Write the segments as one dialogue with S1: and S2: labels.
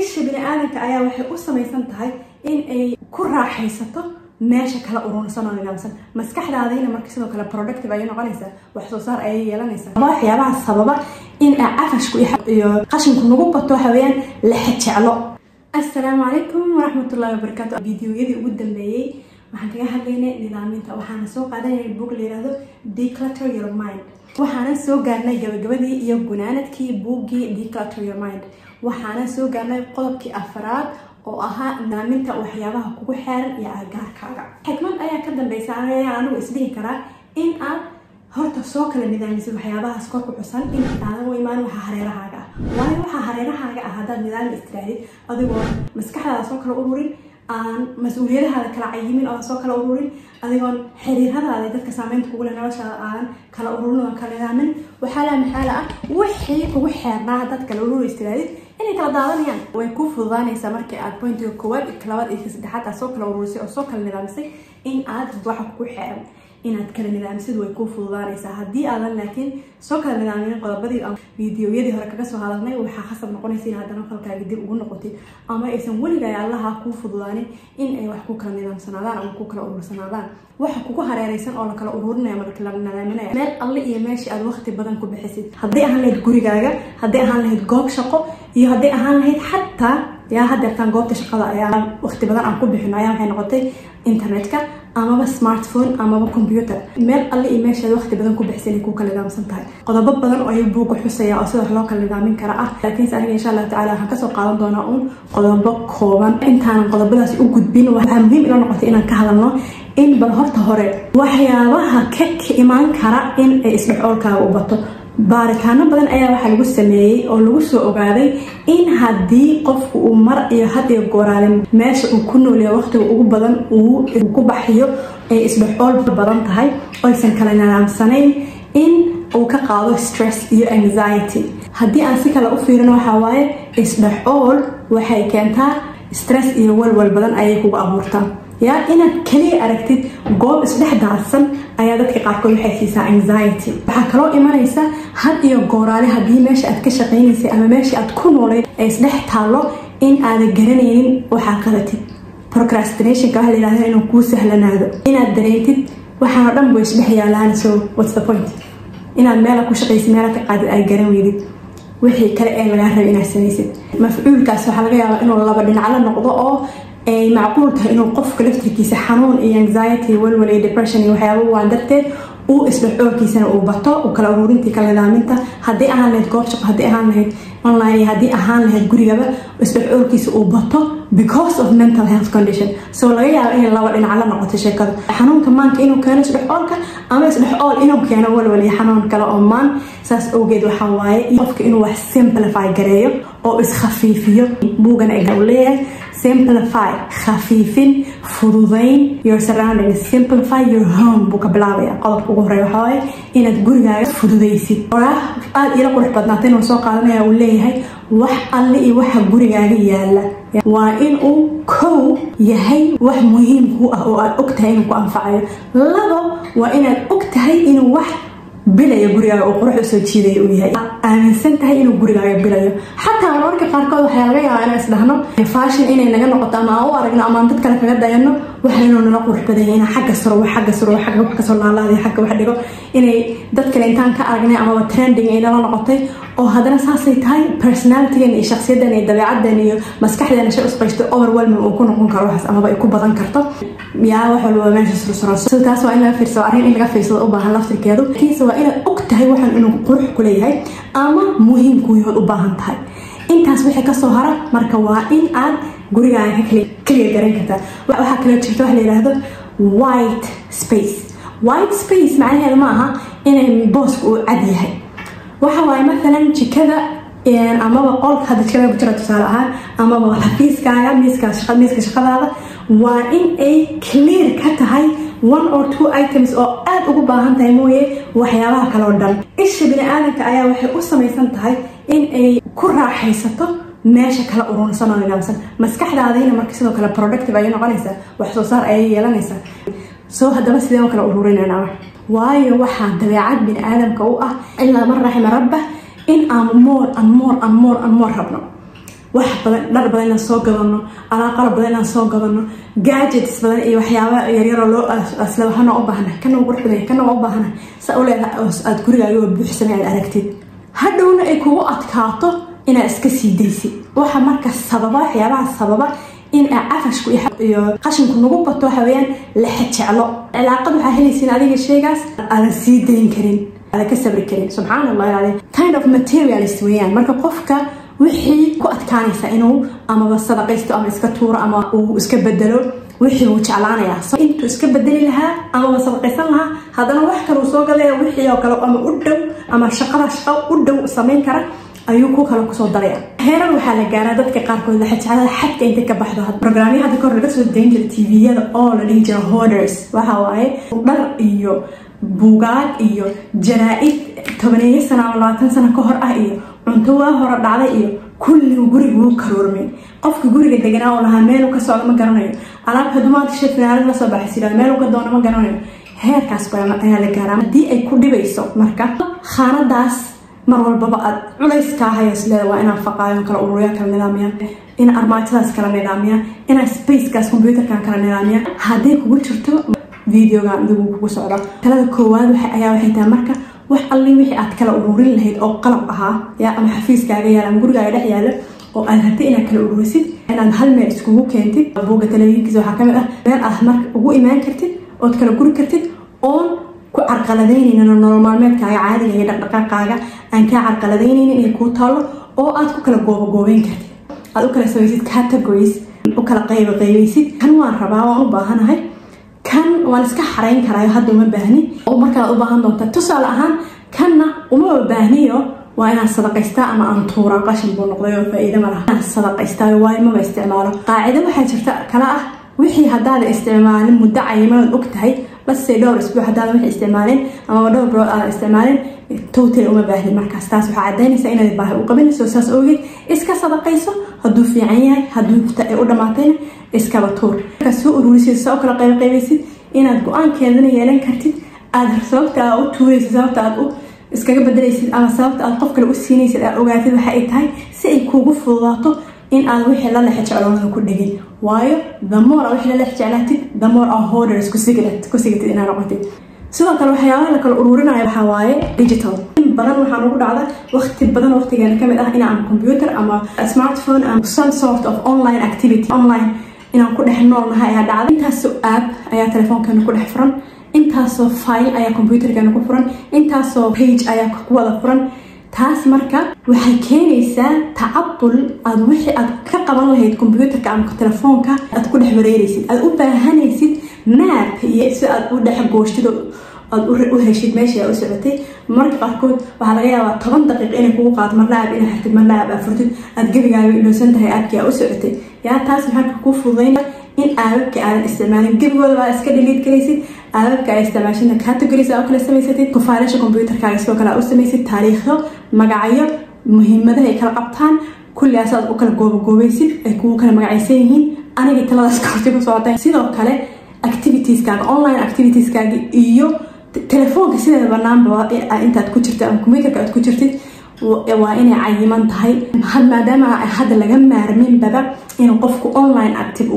S1: isha bini'aadamka ayaa waxay u samaysan tahay in ay ku raaxaysato meesha kala urursan oo nidaamsan maskaxdaadina markii sidoo kale productive ay noqonaysaa wax soo saar ay yeelanaysaa waxyaabaha sababa in afashku iyo qashinku nagu bato haween la xajeclo. Assalaamu calaykum waraxmatullaahi wabarakaatu. Fiidiyoyadii ugu dambeeyay waxaan kaga hadlaynay nidaaminta waxaana soo qaadanay book la yiraahdo Declutter Your Mind. waxaana soo gaarnay gabagabadii iyo gunaanadkii buuggii Declutter Your Mind. waxaana soo gaarnay qodobkii afraad oo ahaa nidaaminta waxyaabaha kugu xeeran iyo agagaarkaaga. xikmad ayaa ka dambaysa anigu isdhihi karaa in aad horta soo kala nidaamisid waxyaabahaas kor ku xusan in aadan u imaan waxa hareerahaaga ah. waayo waxa hareerahaaga ah haddaad nidaam istiraadid adigoo maskaxdaada soo kala ururin aan mas'uuliyadahaada kala cayimin oo soo kala ururin adigoon xiriiradaada dadka saameynta kugu leh noloshaada aan kala ururin oo kala nidaamin waxaa la maxaala ah wixii kugu xeernaa dad kala ururi istiraadid inay kala daadanayaan way ku fududaanaysaa markii aad pointiga koowaad iyo labaad iyo saddexaad aad soo kala ururisay oo soo kala nidaamisay in aad waxa kugu xeeran inaad kala nidaamsid way ku fududaanaysaa. haddii aadan laakiin soo kala nidaamin qodobadii aan fiidiyoyadii hore kaga soo hadalnay waxaa khasab noqonaysa in haddana qalkaaga dib ugu noqotid ama aysan weligaa allaha kuu fududaanin in ay wax ku kala nidaamsanaadaan ama ku kala urursanaadaan. waxa kugu hareeraysan oo la kala ururinaya marka la nidaaminaya meel alle iyo meeshii aad waqti badan ku bixisid haddii ahaan lahayd gurigaaga haddii ahaan lahayd goob shaqo iyo haddii ahaan lahayd xataa yaa hadeertaan goobta shaqada ayaa waqti badan aan ku bixino ayaa waxay noqotay internetka amaba smartphone amaba computer meel alle iyo meeshaad waqti badan ku bixisay inay ku kala nidaamsan tahay. qodobo badan oo ay buuga xusaya oo sida wax loo kala nidaamin kara ah laakiin aniga insha Allah taala waxaan kasoo qaadan doonaa qodobo kooban. intaanan qodobadaas u gudbin waxaa muhiim inoo noqotay inaan ka hadalno in bal horta hore waxyaabaha ka imaan kara in ay isdhexoolkaaga u bato. baaritaano badan ayaa waxaa lagu sameeyey oo lagu soo ogaaday in haddii qofku uu mar iyo had iyo gooraale meesha uu ku nool yahay waqtiga ugu badan uu ku baxyo ay isdhexool badan tahay oysan kala nidaamsanayn in uu ka qaado stress iyo anxiety. haddii aan si kale u fiirino waxaa waaye isdhexool waxay keentaa stress iyo walwal badan ayay kugu abuurtaa yaa inaad kaliya aragtid goob isdhex daadsan ayaa dadka qaarkood waxay siisaa anxiety. waxaa kaloo imanaysa had iyo gooraale haddii meesha aad ka shaqaynaysay ama meesha aad ku noolayd ay isdhex taallo in aadan garanaynin waxaa qabatid. procrastinationka waxa la yidhahdaa inuu kuu sahlanaado inaad dareentid waxaan oo dhan way isdhex yaalaan. so what's the point inaad meela ku shaqaysid meela ka qaadid ay garan weydid wixii kale ee lagaa rabay inaad samaysid. mafcuulkaas waxaa laga yaabaa inuu laba dhinac la noqdo oo ay macquul tahay inuu qofka laftirkiisa xanuun iyo anxiety walwal iyo depression iyo waxyaabo waan darteed uu isdhexoolkiisana uu bato uu kala ururintii kala nidaaminta haddii ahaan lahayd goob shaqo haddii ahaan lahayd online iyo haddii ahaan lahayd gurigaba isdhexoolkiisa uu bato because of mental health condition. so laga yaabo inay laba dhinac la noqoto sheekada xanuunka maanka inuu keeno isdhexoolka ama isdhexool inuu keeno walwal iyo xanuun kale oo maan. saas awgeed waxaa waaye qofka inuu wax simplify gareeyo oo iskhafiifiyo. buugana uu leeyahay simplify khafiifin fududayn your surroundings simplify your home buu ka bilaabaya. qodobka ugu horeeya waxaa waaye inaad gurigaaga fududaysid. aad ila qurux badnaatay inuu soo qaadanaya uu leeyahay wax alle iyo waxa gurigaaga yaala waa in uu kow yahay wax muhiim ku ah oo aad ogtahay inuu ku anfacayo. labo waa inaad ogtahay inuu wax bilayo gurigaaga oo qurux soo jiidayo uu yahay aaminsan tahay inuu gurigaaga bilayo. xataa mararka qaarkood waxaa laga yaabaa inaan isdhahno fashion inay naga noqoto ama aan u aragno ama aan dad kale kaga dayano waxaynu nala qurux badan yahay inaan xagga saro xagga wax kasoo laalaada xagga wax dhigo inay dad kale intaan ka aragnay amaba trending ay nala noqotay oo haddana saasay tahay personalitygan iyo shakhsiyadan iyo dabeecaddan iyo maskaxdeena shay usqaysto overwhelming uu ku noqon karo waxaas amaba ay ku badan karto yaa wax walba meesha sursurayso. taas waa in laga fiirsado arrin in laga fiirsado u baahan laftirkeedu kiisa waa inaad og tahay waxaan inuu qurux ku leeyahay ama muhiim ku yahay u baahan tahay. intaas wixii ka soo hara marka waa in aad gurigaaga kaliya garan kartaa. waxaa kale jirta wax la yiraahdo white space. white space macnaheedu ma aha inay boosku uu cad yahay. waxa waaye مثلا jikada amaba qolka hadda jikada ku jira tusaale ahaan amaba xafiiskaaga miiska shaqadaada waa in ay clear ka tahay 1 or 2 items oo aad ugu baahan tahay mooye waxyaabaha kale oo dhan. isha bini'aadamka ayaa waxay u samaysan tahay in ay ku raaxaysato meesha kala urursan oo nidaamsan maskaxdaadina markii sidoo kale productive ay noqonaysaa wax soo saar ay yeelanaysaa. soo haddaba sidee oo kala ururinayna waayo waxaa dabeecad bini'aadamka u ah ilaa man raxima rabbah in aan more rabno wax badan dhar badan inaan soo gadano alaab badan inaan soo gadano gadgets badan iyo waxyaabo yaryar oo loo asla waxaan u baahanahay kana qurux badan kana u baahanahay sa u leedahay aad gurigaaga buuxsan aad aragtid hadhowna ay kugu adkaato inaad iska sii daysid waxa marka sababa waxyaabaha sababa in afashku iyo qashinku nagu bato waxa weeyaan la jeclo cilaaqad waxa helaysiin adiga sheegaas aan sii dayn karin aan ka sabri karin subhanallah yani kind of materialist weeyaan marka qofka wixii ku adkaanaysa inuu ama sadaqaysto ama iska tuuro ama uu iska bedelo wixii uu jeclaanayaa intuu iska bedeli lahaa ama sadaqaysan lahaa hadana wax kale uu soo galay wixii oo kale ama u dhow ama shaqo u dhow sameyn kara ayuu ku kala kusoo daraya heeran waxaa la gaaraa dadka qaarkood la xajada xadka inta ka baxdo barnaamijyada hadda kor laga soo deyn jiray TV-yada oo la dhihi jiray hoarders waxa waaye dhar iyo buugaag iyo jaraa'id 10 sano ama 20 sano ka hor ah iyo cunto waa hore dhacday iyo kulli guriga uu karoormay qofka guriga deganaa oo lahaa meel uu ka socdo ma garanayo alaabta dumaad shafinaad la soo baxay meel uu ka doono ma garanayo heerkaas ayaa la gaaraa hadii ay ku dhibayso marka khaanadaas mar walba aad culays ka hayso waa inaan faqaayo kala ururiyo kala nidaamiya in armaajadaas kala nidaamiya in space kaas computerkan kala nidaamiya hadii kugu jirto videoga adigu kugu socdo talada koowaad waxay tahay marka wax alli wixii aad kala ururin lahayd oo qalab ahaa ya ama xafiiskaaga yaala ama gurigaaga dhex yaala oo aad rabtay inaad kala ururisid inaad hal meel iskugu keentid buuga televisionkiisa waxaa kamid ah meel aad marka ugu imaan kartid oo kala guri kartid oo ku carqaladeynayna nolol maalmeedkaaga caadiga iyo dhaqdhaqaaqaaga aan ka carqaladeynaynin inay ku taalo oo aad ku kala goobo-goobeyn kartid aad u kala samaysid categories u kala qaybaysid kan waan rabaa waan u baahanahay kan waan iska xarayn karaa hadda uma baahni oo marka aad u baahan doonto tusaale ahaan kanna uma baahniyo waa inaan sadaqaystaa ama aan tuura qashin buu noqday oo faa'iido ma laha sadaqaystaa waayo ma isticmaalo qaacido waxaa jirta kala ah wixii haddaad isticmaalin muddo cayimaad og tahay bas dhowr isbuuc haddaad wax isticmaalin ama dhowr bilood aad isticmaalin total uma baahni markaas taas waxa cadeynaysa inaad baahi u qabinayso saas ogeed iska sadaqayso hadduu fiican yahay hadduu u dhamaatayna iskaba tuur ka soo ururisid soo kala qaybaysid inaad go'aankeedana yeelan kartid aad sababta u tuuraysid sababta aad u iskaga bedelaysid ama sababta aad qof kale u siinaysid aad ogaatid waxa ay tahay si ay kuugu fududaato in aad wixii la lex jecloonada ku dhigin waayo the more wixii la lex jeclaatid the more hoarders ku sigatid inaad noqotid sidoo kale waxyaabaha la kala ururinayo waxa waaye digital badan waxaan ugu dhacda waqtigeena kamid ah inaan computer ama smartphone ama some sort of online activity online inaan ku dhex noolnahay ayaa dhacday intaasoo app ayaa telefoonkeena ku dhex furan intaasoo file ayaa computerkeena ku furan intaasoo page ayaa ku wada furan taas marka waxay keenaysaa tacabul aad wixii aad ka qaban lahayd computerka ama telefoonka aad ku dhex wareeraysid aad u baahanaysid map iyo si aad u dhex gooshtid aad u heshid meesha aad u socotay marka qaarkood waxaa laga yaabaa 10 daqiiqo inay kugu qaadato marna aad inaad xirtid marna aad furtid aad gebigaaga iloosan tahay aadkii aad u socotay yaa taas maxaa ku fududeynaa in aadka aan isticmaalin gebigooda waa iska delete garaysid aadka ay isticmaashina categories aad kala samaysatid ku faalasha computerkaaga sidoo kale aad u samaysid taariikho magacyo muhiimadaha ay kala qabtaan kulliyaas aad u kala goobaysid ay kugu kala magacaysan yihiin aniga taladaas korti ku socotay sidoo kale activitieskaaga online activitieskaaga iyo telefoonka sideeda banaanba intaad ku jirtid ama computerka aad ku jirtid waa inay cayiman tahay maadaama hadda laga maarmin bada in qofku online active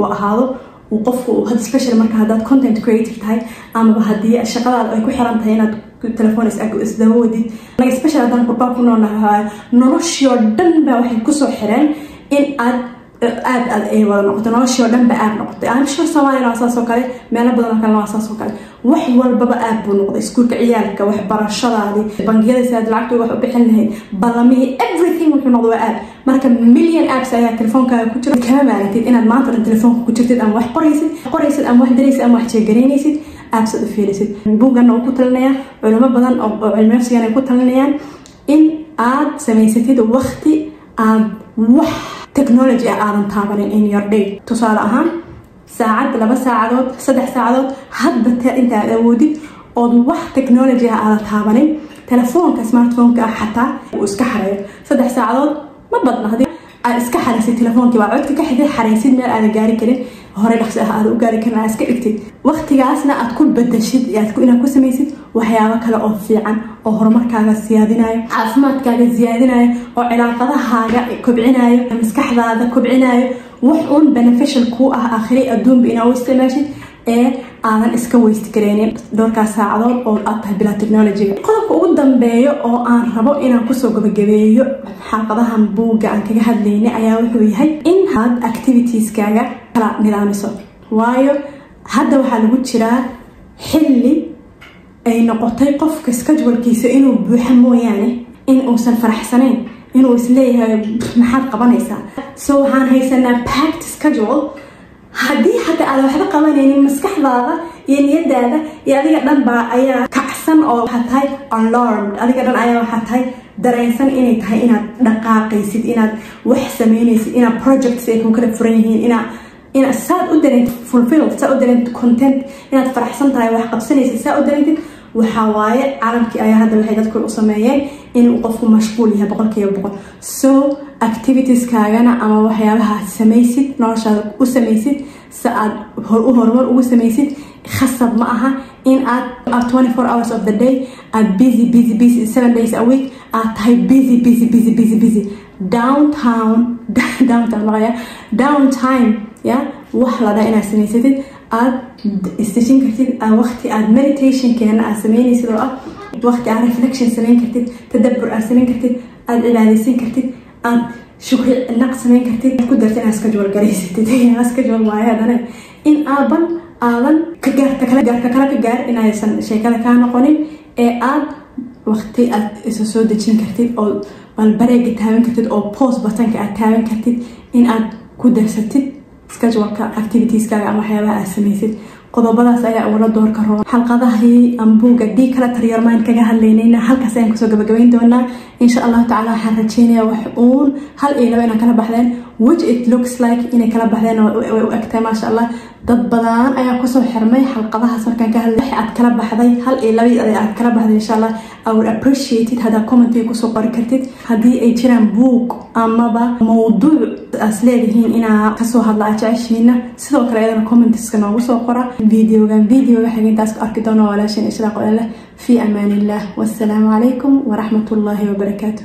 S1: u ahaado uu qofku had special marka hadaad content creator tahay ama hadii shaqadaada ay ku xiran tahay inaad telefoon isdaba wadid laga special hadan qurba ku noolnahay noloshoo dhan baa waxay kusoo xireen in aad ay wada noqoto noloshoo dhan ba aad noqotay aan sure Soomaaliya waa saas oo kale meelo badan kale waa saas oo kale wax walba aad buu noqday iskuulka ciyaalka wax barashadaadii bangiyada saad lacagtu wax u bixin lahayd balamihi everything wuxuu noqday aad marka million apps ayaa telefoonkaaga ku jira kama maarantid inaad maanta telefoonka ku jirtid ama wax qoraysid ama wax daraysid ama wax jeegareynaysid apps u fiirisid buugana uu ku talinaya culimo badan oo cilmi nafsiga ay ku talinayaan in aad samaysatid waqti aad wax technology aadan taabanin in your day tusaale ahaan saacad 2 saacadood 3 saacadood hadda inta aad awoodid oo wax technology aadan taabanin telefoonka smartphone-ka xataa uu iska xareeyo 3 saacadood ma badna hadii aad iska xareysid telefoonka waa codka ka xidhay xareysid meel aad gaari karin hore dhaqsi ah aad u gaari karna aad iska dhigtid waqtigaasna aad ku bedeshid inaad ku samaysid waxyaabo kale oo fiican oo horumarkaaga siyaadinayo caafimaadkaaga siyaadinayo oo cilaaqadahaaga kobcinayo maskaxdaada kobcinayo wax uun beneficial ku ah aakhiri adduunba inaad u isticmaashid ee aadan iska waste gareynin dhowrkaas saacadood oo aad tahay bilaa technology-ga qodobka ugu dambeeyo oo aan rabo inaan kusoo gabagabeeyo xalqadahan buugga aan kaga hadlaynay ayaa wuxuu yahay in aad activitieskaaga kala nidaamiso waayo hadda waxaa lagu jiraa xilli ay noqotay qofka schedule-kiisa inuu buuxa mooyaane in uusan faraxsanayn inuu isleeyahay maxaad qabanaysaa so waxaan haysanaa packed schedule haddii hadda aad waxba qabanaynin maskaxdaada iyo niyadaada iyo adiga dhan baa ayaa kacsan oo waxaa tahay alarmed adiga dhan ayaa waxaa tahay dareensan inay tahay inaad dhaqaaqaysid inaad wax samaynaysid inaad projects ay ku kala furan yihiin inaad saad u dareentid fulfilled saad u dareentid content inaad faraxsan tahay wax qabsanaysid saad u dareentid waxaa waaye caalamkii ayaa hadda waxay dadku u sameeyeen inuu qofku mashquul yahay 100% so activitieskaagana ama waxyaabaha samaysid noloshaada u samaysid si aad horumar ugu samaysid khasab ma aha in aad 24 hours of the day aad busy 7 days a week aad tahay busy downtime ya wax la dhaha inaad samaysatid aad istishin kartid waqti aad meditation keena aad sameynaysid oo ah waqti aad reflection sameyn kartid tadabbur aad sameyn kartid aad cibaadaysan kartid aad shukri naq sameyn kartid ku dartid inaad schedule garaysatid schedule waaye hadana in aadan ka gaar inaysan sheekada kaa noqonin ee aad waqti aad isa soo dejin kartid oo balbareega taaban kartid oo pause buttonka aad taaban kartid in aad ku darsatid schedule-ka activitieskaaga ama waxyaabaha aad samaysid qodobadaas ayaa ugula doorka roo xalqadahii ambuuga declutter your mind kaga hadlaynayna halkaas ayaan kusoo gabagabayn doonaa insha Allah taala waxaan rajeynayaa wax uun hal iyo laba inaan kala baxdeen which it looks like inay kala baxdeen oo u egtay maasha Allah dad badan ayaa kusoo xirmay xalqadahaas markaan ka hadlay aad kala baxday hal iyo laba aad kala baxday insha Allah I would appreciate it hada comment ay kusoo qori kartid hadii ay jiraan book amaba mawduuc as leedihiin inaa kasoo hadla jeceshiina sidoo kale ayadana comments-ka noogu soo qora videoga xigeendaas ku arki doona walaashin isla qolale fi amaan illah wassalamu alaykum wa rahmatullahi wa barakatuh